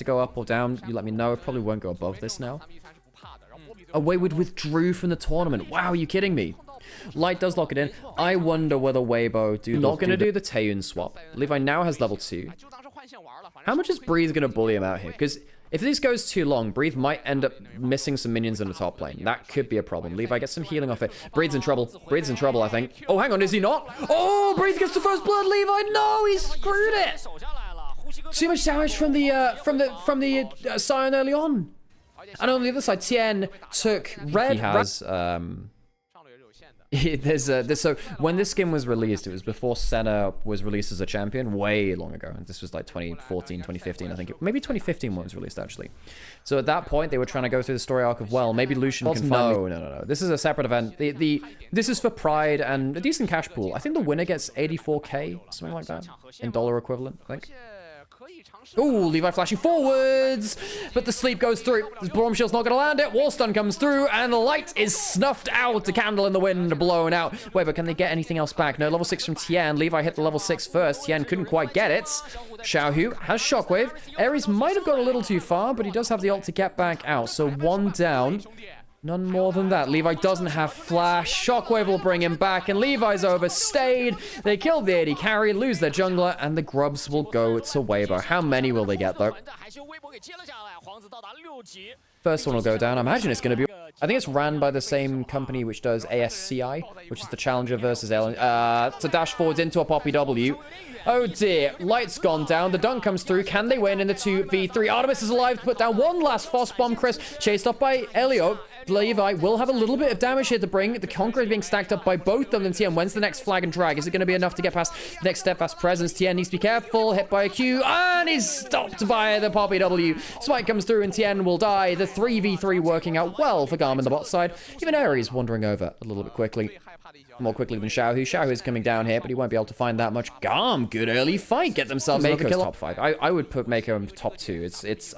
to go up or down, you let me know. It probably won't go above this now. Away withdrew from the tournament. Wow, are you kidding me? Light does lock it in. I wonder whether Weibo not going to do the Taeyun swap. Levi now has level 2. How much is Breathe going to bully him out here? Because if this goes too long, Breathe might end up missing some minions in the top lane. That could be a problem. Levi gets some healing off it. Breathe's in trouble. Breathe's in trouble, I think. Oh, hang on, is he not? Oh, Breathe gets the first blood. Levi, no, he screwed it. Too much damage from the Scion early on. And on the other side, Tien took red. He has so when this skin was released, it was before Senna was released as a champion way long ago. And this was like 2014, 2015, I think. Maybe 2015 when it was released, actually. So at that point, they were trying to go through the story arc of, well, maybe Lucian can finally... No. This is a separate event. This is for Pride and a decent cash pool. I think the winner gets 84k, something like that, in dollar equivalent, I think. Ooh, Levi flashing forwards, but the sleep goes through. This Braum Shield's not going to land it. Wall stun comes through, and the light is snuffed out. A candle in the wind, blown out. Wait, but can they get anything else back? No, level 6 from Tien. Levi hit the level 6 first. Tien couldn't quite get it. Xiaohu has Shockwave. Ares might have gone a little too far, but he does have the ult to get back out. So one down. None more than that. Levi doesn't have flash. Shockwave will bring him back, and Levi's overstayed. They killed the AD carry, lose their jungler, and the grubs will go to Weibo. How many will they get, though? First one will go down. I imagine it's going to be... I think it's ran by the same company which does ASCI, which is the Challenger versus Alien. To dash forwards into a Poppy W. Oh dear, Light's gone down. The dunk comes through. Can they win in the 2v3? Artemis is alive to put down one last Phos Bomb. Chris chased off by Elio. Levi will have a little bit of damage here to bring. The Conqueror is being stacked up by both of them. Tien, when's the next flag and drag? Is it going to be enough to get past the next steadfast presence? Tien needs to be careful. Hit by a Q, and he's stopped by the Poppy W. Smite comes through, and Tien will die. The 3v3 working out well for GAM in the bot side. Even Ares wandering over a little bit quickly. More quickly than Xiaohu. Xiaohu is coming down here, but he won't be able to find that much. GAM, good early fight. Get themselves another kill. Top 5. I would put Mako in top 2.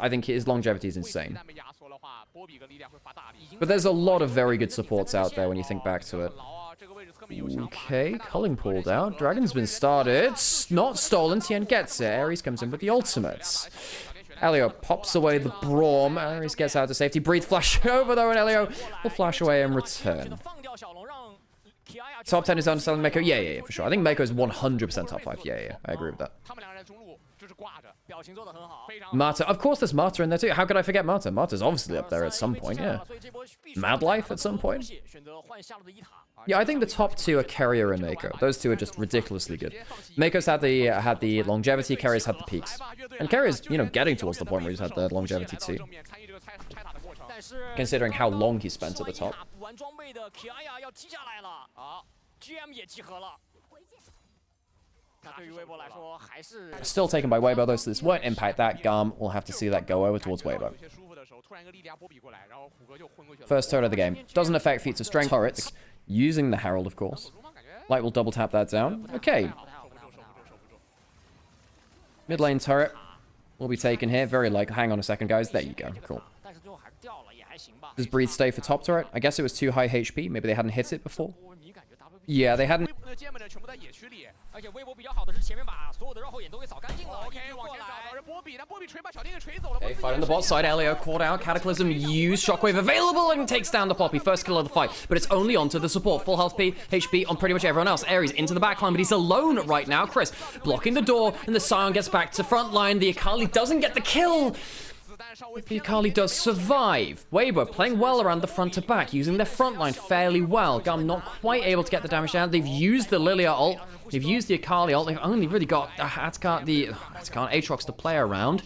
I think his longevity is insane. But there's a lot of very good supports out there when you think back to it. Okay, Culling pulled out. Dragon's been started. Not stolen. Tien gets it. Ares comes in with the ultimates. Elio pops away the Braum. Ares gets out to safety. Breathe flash over though, and Elio will flash away and return. Top 10 is underselling Mako. Yeah, for sure. I think Mako is 100% top 5. Yeah, I agree with that. Marta. Of course there's Marta in there too. How could I forget Marta? Marta's obviously up there at some point, yeah. Mad Life at some point. Yeah, I think the top 2 are Carrier and Mako. Those 2 are just ridiculously good. Mako's had the longevity, Carrier's had the peaks. And Carrier's, getting towards the point where he's had the longevity too. Considering how long he spent at the top. Still taken by Weibo though, so this won't impact that. GAM will have to see that go over towards Weibo. First turret of the game. Doesn't affect feats of strength turrets. Using the Herald, of course. Light will double tap that down. Okay. Mid lane turret will be taken here. Very likely. Hang on a second, guys. There you go. Cool. Does Breathe stay for top turret? I guess it was too high HP. Maybe they hadn't hit it before. Yeah, they hadn't. Okay, fight on the bot side. Elio caught out. Cataclysm used. Shockwave available and takes down the Poppy. First kill of the fight, but it's only onto the support. Full health HP on pretty much everyone else. Ares into the backline, but he's alone right now. Chris blocking the door, and the Scion gets back to front line. The Akali doesn't get the kill. The Akali does survive. Weibo playing well around the front to back, using their front line fairly well. GAM not quite able to get the damage down. They've used the Lilia ult. They've used the Akali ult. They've only really got Aatrox to play around.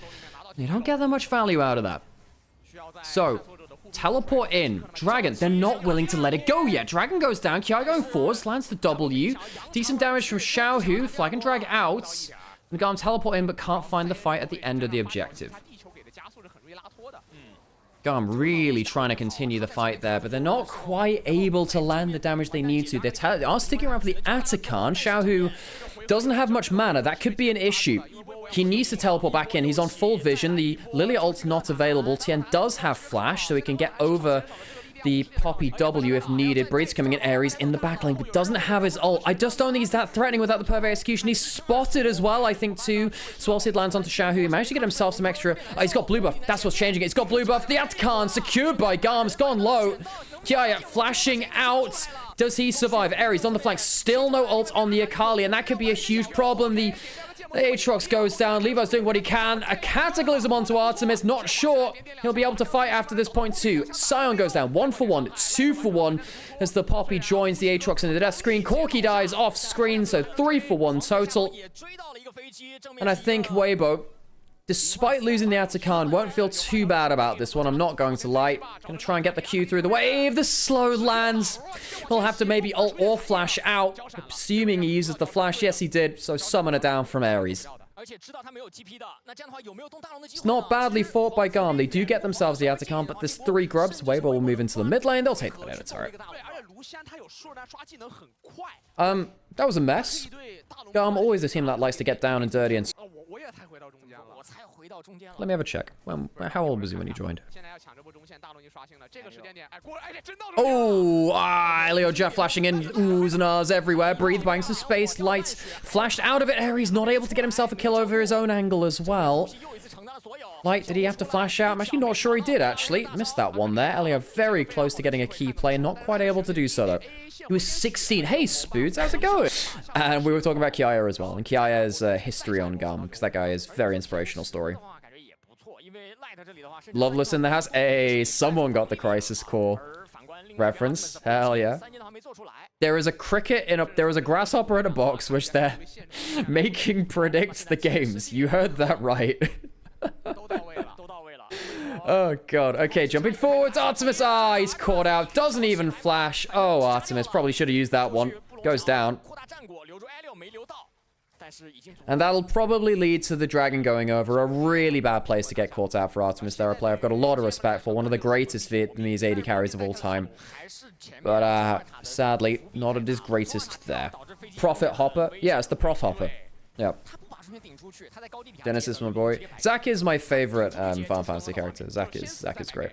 They don't get that much value out of that. So, teleport in. Dragon, they're not willing to let it go yet. Dragon goes down. Kiai going forwards, lands the W. Decent damage from Xiaohu. Flag and drag out. And GAM teleport in, but can't find the fight at the end of the objective. GAM really trying to continue the fight there, but they're not quite able to land the damage they need to. They are sticking around for the Atakan. Xiaohu doesn't have much mana. That could be an issue. He needs to teleport back in. He's on full vision. The Lilia ult's not available. Tien does have flash, so he can get over the Poppy W if needed. Breed's coming in. Ares in the back lane, but doesn't have his ult. I just don't think he's that threatening without the perfect execution. He's spotted as well, I think, too. Swellseed lands onto Xiaohu. He managed to get himself some extra... Oh, he's got blue buff. That's what's changing it. He's got blue buff. The Atakan secured by GAM. It's gone low. Kiaya flashing out. Does he survive? Ares on the flank. Still no ult on the Akali, and that could be a huge problem. The Aatrox goes down. Levi's doing what he can. A Cataclysm onto Artemis. Not sure he'll be able to fight after this point too. Sion goes down. 1 for 1. 2 for 1 as the Poppy joins the Aatrox into the death screen. Corki dies off screen, so 3 for 1 total. And I think Weibo, despite losing the Atakan, won't feel too bad about this one. I'm not going to lie. Gonna try and get the Q through the wave. The slow lands. He'll have to maybe ult or flash out. Assuming he uses the flash. Yes, he did. So summon it down from Ares. It's not badly fought by GAM. They do get themselves the Atakan, but there's 3 grubs. Weibo will move into the mid lane. They'll take the banana turret. That was a mess. GAM always a team that likes to get down and dirty and... Let me have a check. How old was he when he joined? Oh, Elio Jeff flashing in. Oohs and ahs everywhere. Breathe bangs of space. Light flashed out of it. Ares not able to get himself a kill over his own angle as well. Light, did he have to flash out? I'm actually not sure he did, actually. Missed that one there. Elio very close to getting a key play. Not quite able to do so, though. He was 16. Hey, Spoods, how's it going? And we were talking about Kiaya as well. And Kiaya's history on GAM, because that guy is a very inspirational story. Loveless in the house. Hey, someone got the Crisis Core reference. Hell yeah. There is a cricket in a... There is a grasshopper in a box, which they're making predict the games. You heard that right. Oh, God. Okay, jumping forwards. Artemis. Ah, he's caught out. Doesn't even flash. Oh, Artemis. Probably should have used that one. Goes down. And that'll probably lead to the dragon going over. A really bad place to get caught out for Artemis. They're a player I've got a lot of respect for. One of the greatest Vietnamese AD carries of all time. But, sadly, not at his greatest there. Prophet Hopper. Yeah, it's the Prof Hopper. Yep. Dennis is my boy. Zac is my favorite Final Fantasy character. Zac is great.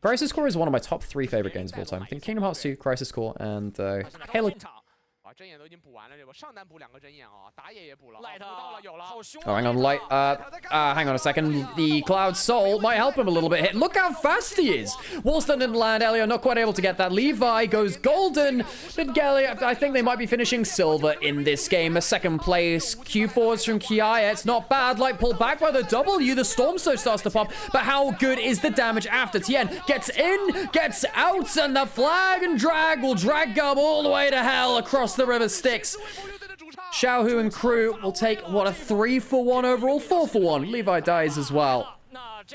Crisis Core is one of my top 3 favorite games of all time. I think Kingdom Hearts 2, Crisis Core, and Halo. Oh, hang on, Light. Hang on a second. The Cloud Soul might help him a little bit. Look how fast he is. Wallstone didn't land. Elio not quite able to get that. Levi goes golden. But Gelly, I think they might be finishing silver in this game. A second place. Q4s from Kiaya. It's not bad. Light pulled back by the W. The Storm Surge starts to pop. But how good is the damage after? Tien gets in, gets out, and the flag and drag will drag GAM all the way to hell across the river Styx. Xiaohu and crew will take, what, a 3 for 1 overall? 4 for 1. Levi dies as well.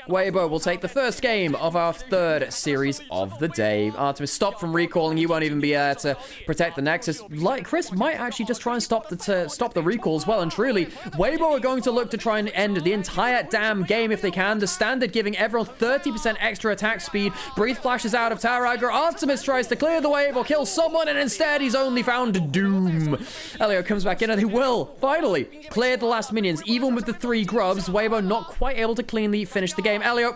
Weibo will take the first game of our 3rd series of the day. Artemis, stop from recalling. You won't even be there to protect the Nexus. Like Chris might actually just try and stop the recall as well. And truly, Weibo are going to look to try and end the entire damn game if they can. The standard giving everyone 30% extra attack speed. Breathe flashes out of Taragra. Artemis tries to clear the wave or kill someone, and instead he's only found Doom. Elio comes back in, and they will finally clear the last minions. Even with the 3 grubs, Weibo not quite able to cleanly finish the game. Elio,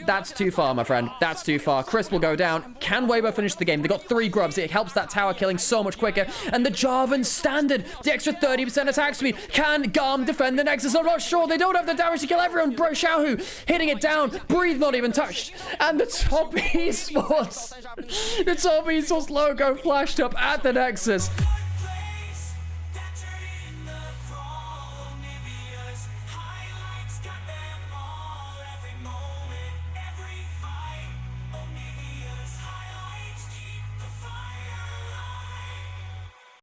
that's too far, my friend. That's too far. Chris will go down. Can Weibo finish the game? They got 3 grubs. It helps that tower killing so much quicker. And the Jarvan standard, the extra 30% attack speed. Can GAM defend the Nexus? I'm not sure. They don't have the damage to kill everyone. Bro, Xiaohu hitting it down. Breathe not even touched. And the top esports. The top esports logo flashed up at the Nexus.